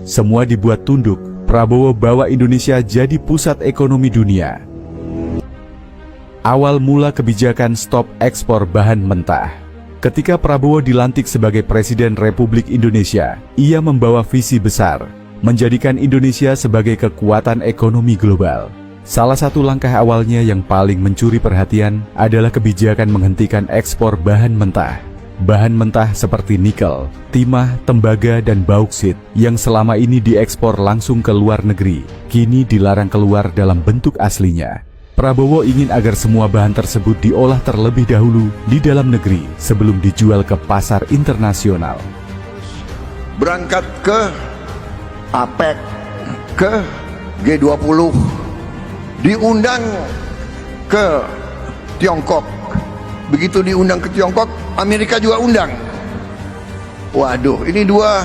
Semua dibuat tunduk, Prabowo bawa Indonesia jadi pusat ekonomi dunia. Awal mula kebijakan stop ekspor bahan mentah. Ketika Prabowo dilantik sebagai Presiden Republik Indonesia, ia membawa visi besar, menjadikan Indonesia sebagai kekuatan ekonomi global. Salah satu langkah awalnya yang paling mencuri perhatian adalah kebijakan menghentikan ekspor bahan mentah. Bahan mentah seperti nikel, timah, tembaga, dan bauksit yang selama ini diekspor langsung ke luar negeri, kini dilarang keluar dalam bentuk aslinya. Prabowo ingin agar semua bahan tersebut diolah terlebih dahulu di dalam negeri sebelum dijual ke pasar internasional. Berangkat ke APEC, ke G20, diundang ke Tiongkok. Begitu diundang ke Tiongkok, Amerika juga undang. Waduh, ini dua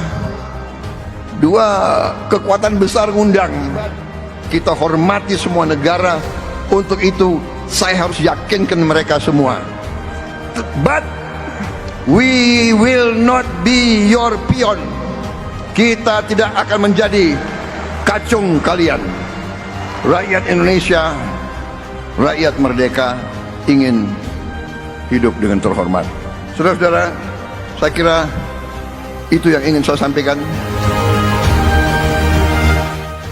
kekuatan besar undang. Kita hormati semua negara. Untuk itu saya harus yakinkan mereka semua. But we will not be your peon. Kita tidak akan menjadi kacung kalian. Rakyat Indonesia, rakyat merdeka ingin hidup dengan terhormat. Saudara-saudara, saya kira itu yang ingin saya sampaikan.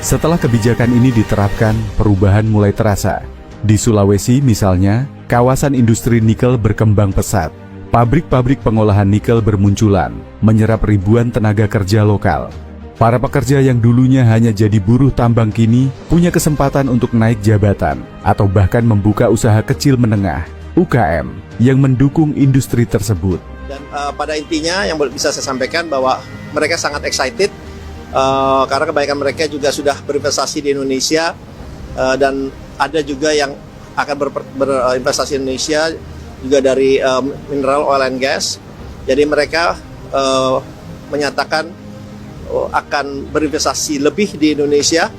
Setelah kebijakan ini diterapkan, perubahan mulai terasa. Di Sulawesi misalnya, kawasan industri nikel berkembang pesat. Pabrik-pabrik pengolahan nikel bermunculan, menyerap ribuan tenaga kerja lokal. Para pekerja yang dulunya hanya jadi buruh tambang kini punya kesempatan untuk naik jabatan atau bahkan membuka usaha kecil menengah, UKM, yang mendukung industri tersebut. Dan pada intinya yang bisa saya sampaikan bahwa mereka sangat excited karena kebanyakan mereka juga sudah berinvestasi di Indonesia dan ada juga yang akan berinvestasi di Indonesia juga dari mineral, oil and gas. Jadi mereka menyatakan akan berinvestasi lebih di Indonesia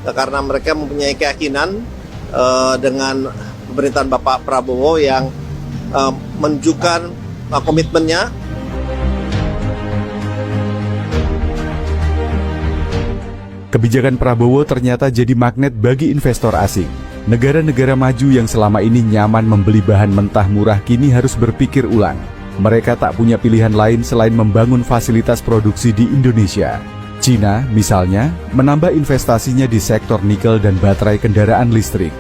karena mereka mempunyai keyakinan dengan pemerintahan Bapak Prabowo yang menunjukkan komitmennya. Kebijakan Prabowo ternyata jadi magnet bagi investor asing. Negara-negara maju yang selama ini nyaman membeli bahan mentah murah kini harus berpikir ulang. Mereka tak punya pilihan lain selain membangun fasilitas produksi di Indonesia. Cina, misalnya, menambah investasinya di sektor nikel dan baterai kendaraan listrik.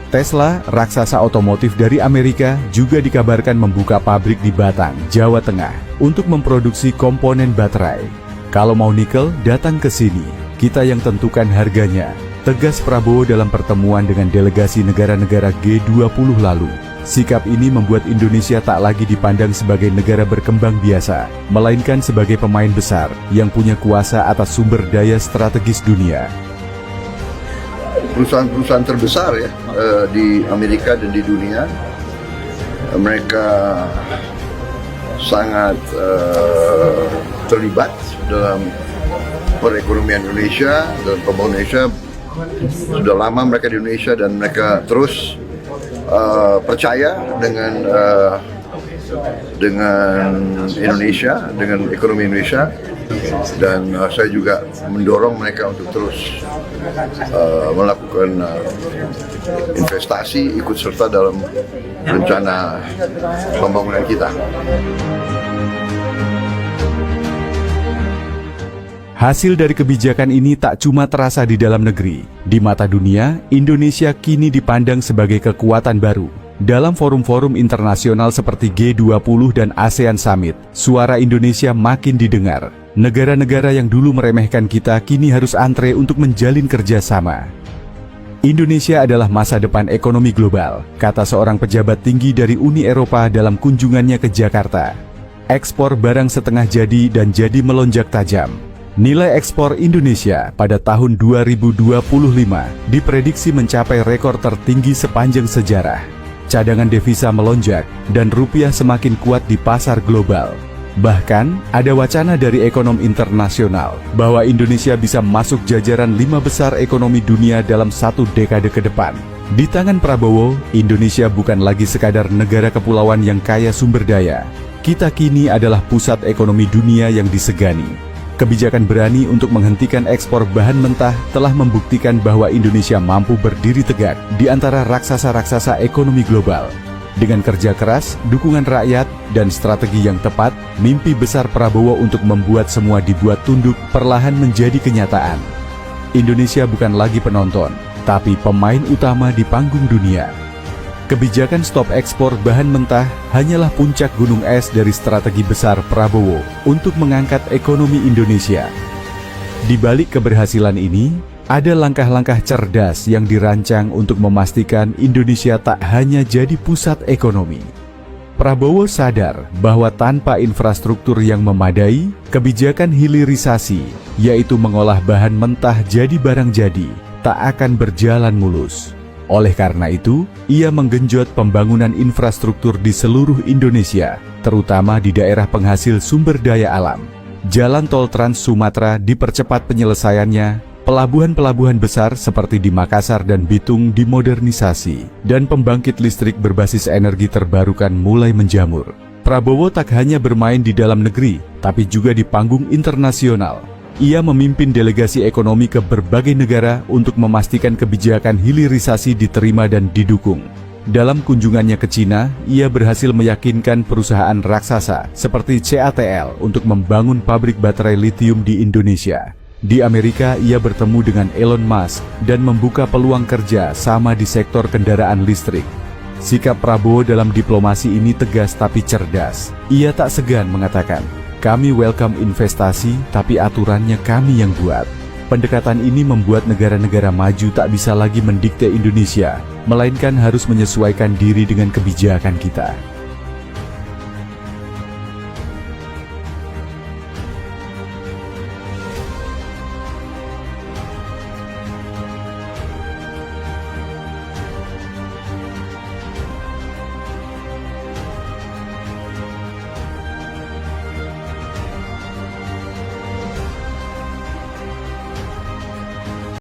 Tesla, raksasa otomotif dari Amerika, juga dikabarkan membuka pabrik di Batang, Jawa Tengah, untuk memproduksi komponen baterai. Kalau mau nikel, datang ke sini. Kita yang tentukan harganya, tegas Prabowo dalam pertemuan dengan delegasi negara-negara G20 lalu. Sikap ini membuat Indonesia tak lagi dipandang sebagai negara berkembang biasa, melainkan sebagai pemain besar yang punya kuasa atas sumber daya strategis dunia. Perusahaan-perusahaan terbesar ya di Amerika dan di dunia, mereka sangat terlibat dalam perekonomian Indonesia dan pembangunan Indonesia. Sudah lama mereka di Indonesia dan mereka terus percaya dengan Indonesia, dengan ekonomi Indonesia, dan saya juga mendorong mereka untuk terus melakukan investasi, ikut serta dalam rencana pembangunan kita. Hasil dari kebijakan ini tak cuma terasa di dalam negeri. Di mata dunia, Indonesia kini dipandang sebagai kekuatan baru. Dalam forum-forum internasional seperti G20 dan ASEAN Summit, suara Indonesia makin didengar. Negara-negara yang dulu meremehkan kita kini harus antre untuk menjalin kerjasama. Indonesia adalah masa depan ekonomi global, kata seorang pejabat tinggi dari Uni Eropa dalam kunjungannya ke Jakarta. Ekspor barang setengah jadi dan jadi melonjak tajam. Nilai ekspor Indonesia pada tahun 2025 diprediksi mencapai rekor tertinggi sepanjang sejarah. Cadangan devisa melonjak dan rupiah semakin kuat di pasar global. Bahkan, ada wacana dari ekonom internasional bahwa Indonesia bisa masuk jajaran 5 besar ekonomi dunia dalam 1 dekade ke depan. Di tangan Prabowo, Indonesia bukan lagi sekadar negara kepulauan yang kaya sumber daya. Kita kini adalah pusat ekonomi dunia yang disegani. Kebijakan berani untuk menghentikan ekspor bahan mentah telah membuktikan bahwa Indonesia mampu berdiri tegak di antara raksasa-raksasa ekonomi global. Dengan kerja keras, dukungan rakyat, dan strategi yang tepat, mimpi besar Prabowo untuk membuat semua dibuat tunduk perlahan menjadi kenyataan. Indonesia bukan lagi penonton, tapi pemain utama di panggung dunia. Kebijakan stop ekspor bahan mentah hanyalah puncak gunung es dari strategi besar Prabowo untuk mengangkat ekonomi Indonesia. Di balik keberhasilan ini, ada langkah-langkah cerdas yang dirancang untuk memastikan Indonesia tak hanya jadi pusat ekonomi. Prabowo sadar bahwa tanpa infrastruktur yang memadai, kebijakan hilirisasi, yaitu mengolah bahan mentah jadi barang jadi, tak akan berjalan mulus. Oleh karena itu, ia menggenjot pembangunan infrastruktur di seluruh Indonesia, terutama di daerah penghasil sumber daya alam. Jalan tol Trans Sumatera dipercepat penyelesaiannya, pelabuhan-pelabuhan besar seperti di Makassar dan Bitung dimodernisasi, dan pembangkit listrik berbasis energi terbarukan mulai menjamur. Prabowo tak hanya bermain di dalam negeri, tapi juga di panggung internasional. Ia memimpin delegasi ekonomi ke berbagai negara untuk memastikan kebijakan hilirisasi diterima dan didukung. Dalam kunjungannya ke Cina, ia berhasil meyakinkan perusahaan raksasa seperti CATL untuk membangun pabrik baterai litium di Indonesia. Di Amerika, ia bertemu dengan Elon Musk dan membuka peluang kerja sama di sektor kendaraan listrik. Sikap Prabowo dalam diplomasi ini tegas tapi cerdas. Ia tak segan mengatakan, "Kami welcome investasi, tapi aturannya kami yang buat." Pendekatan ini membuat negara-negara maju tak bisa lagi mendikte Indonesia, melainkan harus menyesuaikan diri dengan kebijakan kita.